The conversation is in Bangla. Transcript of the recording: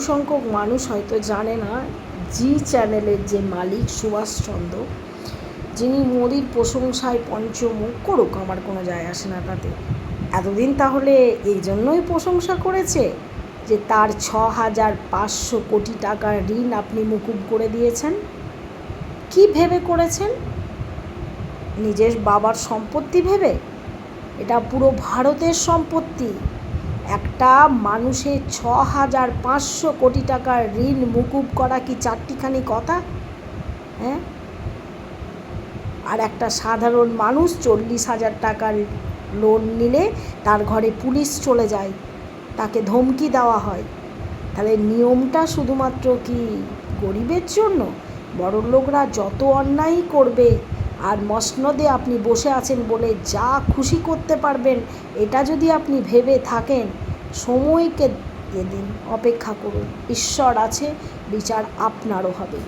সংখ্যক মানুষ হয়তো জানে না, জি চ্যানেলের যে মালিক সুভাষচন্দ্র, যিনি মোদির প্রশংসায় পঞ্চমুখ, করুক, আমার কোনো যায় আসে না তাতে। এতদিন তাহলে এই জন্যই প্রশংসা করেছে যে তার 6,500 কোটি টাকার ঋণ আপনি মুকুব করে দিয়েছেন। কি ভেবে করেছেন? নিজের বাবার সম্পত্তি ভেবে? এটা পুরো ভারতের সম্পত্তি। একটা মানুষের 6,500 কোটি টাকার ঋণ মুকুব করা কি চারটিখানি কথা? হ্যাঁ, আর একটা সাধারণ মানুষ 40,000 টাকার লোন নিলে তার ঘরে পুলিশ চলে যায়, তাকে ধমকি দেওয়া হয়। তাহলে নিয়মটা শুধুমাত্র কি গরিবের জন্য? বড়লোকরা যত অন্যায়ই করবে, আর মসনদে আপনি বসে আছেন বলে যা খুশি করতে পারবেন, এটা যদি আপনি ভেবে থাকেন, সময়কে দিন, অপেক্ষা করুন। ঈশ্বর আছে, বিচার আপনারও হবে।